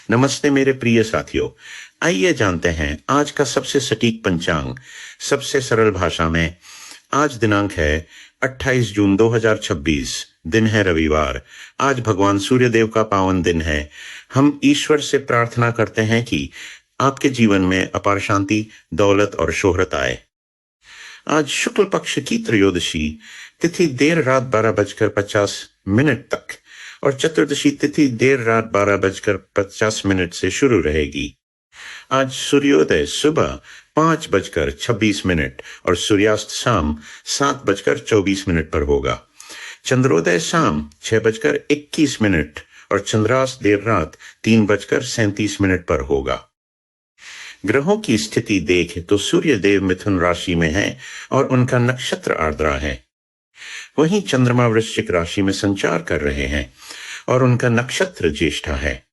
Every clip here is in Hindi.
नमस्ते मेरे प्रिय साथियों। आइए जानते हैं आज का सबसे सटीक पंचांग सबसे सरल भाषा में। आज दिनांक है 28 जून 2026। दिन है रविवार। आज भगवान सूर्यदेव का पावन दिन है। हम ईश्वर से प्रार्थना करते हैं कि आपके जीवन में अपार शांति, दौलत और शोहरत आए। आज शुक्ल पक्ष की त्रयोदशी तिथि देर रात 12:50 तक और चतुर्दशी तिथि देर रात 12:50 से शुरू रहेगी। आज सूर्योदय सुबह 5:26 और सूर्यास्त शाम 7:24 पर होगा। चंद्रोदय शाम 6:21 और चंद्रास्त देर रात 3:37 पर होगा। ग्रहों की स्थिति देखें तो सूर्य देव मिथुन राशि में है और उनका नक्षत्र आर्द्रा है। वहीं चंद्रमा वृश्चिक राशि में संचार कर रहे हैं और उनका नक्षत्र ज्येष्ठा है।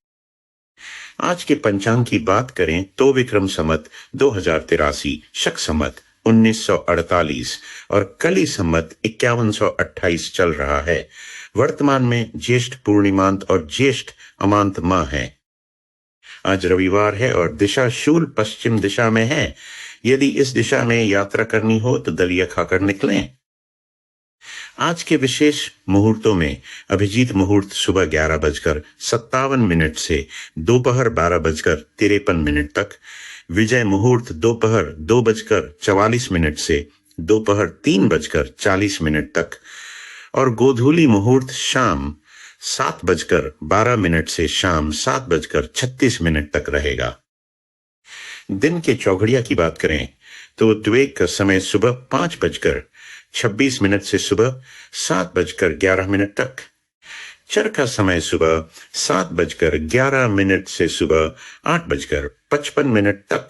आज के पंचांग की बात करें तो विक्रम संवत 2083, शक संवत 1948 और कली संवत 5128 चल रहा है। वर्तमान में ज्येष्ठ पूर्णिमांत और ज्येष्ठ अमांत माह है। आज रविवार है और दिशा शूल पश्चिम दिशा में है। यदि इस दिशा में यात्रा करनी हो तो दलिया खाकर निकलें। आज के विशेष मुहूर्तों में अभिजीत मुहूर्त सुबह 11:57 से दोपहर 12:53 तक, विजय मुहूर्त दोपहर 2:44 से दोपहर 3:40 तक और गोधूली मुहूर्त शाम 7:12 से शाम 7:36 तक रहेगा। दिन के चौघड़िया की बात करें तो द्विवेक का समय सुबह 5:26 से सुबह 7:11 तक, चर का समय सुबह 7:11 से सुबह 8:55 तक,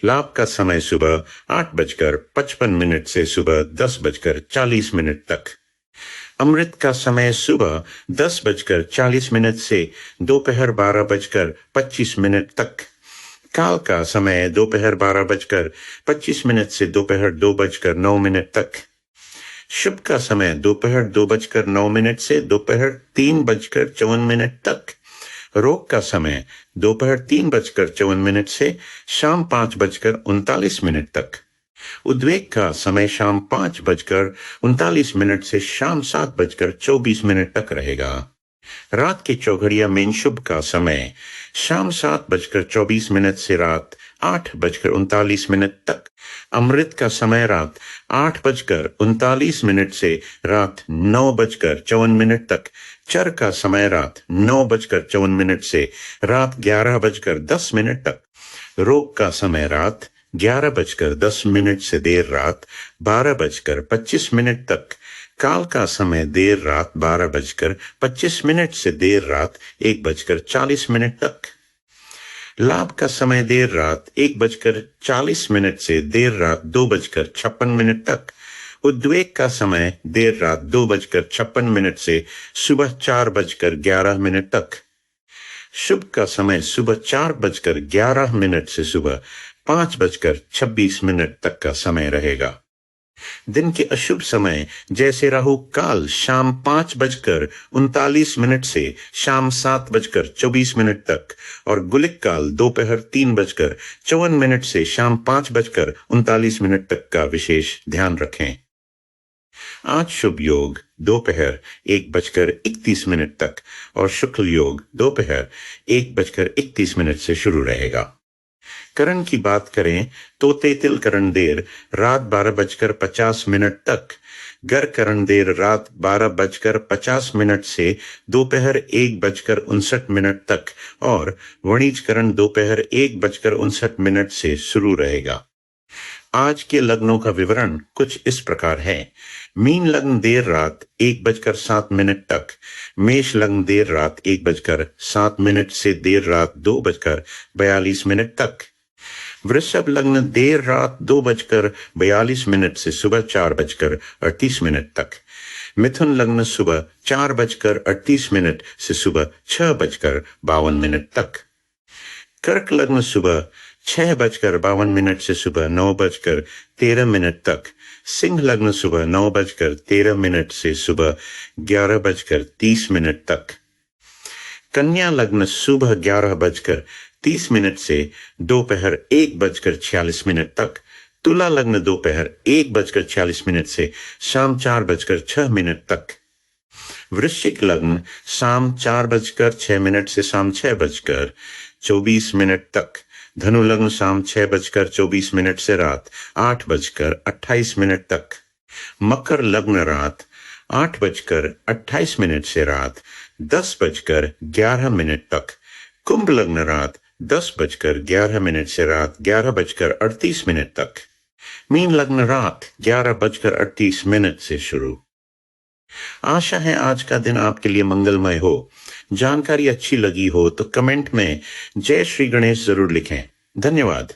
लाभ का समय सुबह 8:55 से सुबह 10:40 तक, अमृत का समय सुबह 10:40 से दोपहर 12:25 तक, काल का समय दोपहर 12:25 से दोपहर 2:09 तक, शुभ का समय दोपहर 2:09 से दोपहर 3:54 तक, रोग का समय दोपहर 3:54 से शाम 5:39 तक, उद्वेग का समय शाम 5:39 से शाम 7:24 तक रहेगा। रात के चौघड़िया में शुभ का समय शाम 7:24 से रात 8:39 तक, अमृत का समय रात 8:39 से रात 9:54 तक, चर का समय रात 9:54 से रात 11:10 तक, रोग का समय रात 11:10 से देर रात 12:25 तक, काल का समय देर रात 12:25 से देर रात 1:40 तक, लाभ का समय देर रात 1:40 से देर रात 2:56 तक, उद्वेग का समय देर रात 2:56 से सुबह 4:11 तक, शुभ का समय सुबह 4:11 से सुबह 5:26 तक का समय रहेगा। दिन के अशुभ समय जैसे राहु काल शाम 5:39 से शाम 7:24 तक और गुलिक काल दोपहर 3:54 से शाम 5:39 तक का विशेष ध्यान रखें। आज शुभ योग दोपहर 1:31 तक और शुक्ल योग दोपहर 1:31 से शुरू रहेगा। करण की बात करें तो तेतिल करण देर रात 12:50 तक, गर करण देर रात 12:50 से दोपहर 1:59 तक और वणिज करण दोपहर 1:59 से शुरू रहेगा। आज के लग्नों का विवरण कुछ इस प्रकार है। मीन लग्न देर रात 1:07 तक, मेष लग्न देर रात 1:07 से देर रात 2:42 तक, वृषभ लग्न देर रात 2:42 से सुबह 4:38 तक, मिथुन लग्न सुबह 4:38 से सुबह 6:52 तक, कर्क लग्न सुबह 6:52 से सुबह 9:13 तक, सिंह लग्न सुबह 9:13 से सुबह 11:30 तक, कन्या लग्न सुबह 11:30 से दोपहर 1:46 तक। तुला लग्न दोपहर 1:46 से शाम 4:06 तक। वृश्चिक लग्न शाम 4:06 से शाम 6:24 तक। धनु लग्न शाम 6:24 से रात 8:28 तक। मकर लग्न रात 8:28 से रात 10:11 तक। कुंभ लग्न रात 10:11 से रात 11:38 तक। मीन लग्न रात 11:38 से शुरू। आशा है आज का दिन आपके लिए मंगलमय हो। जानकारी अच्छी लगी हो तो कमेंट में जय श्री गणेश जरूर लिखें। धन्यवाद।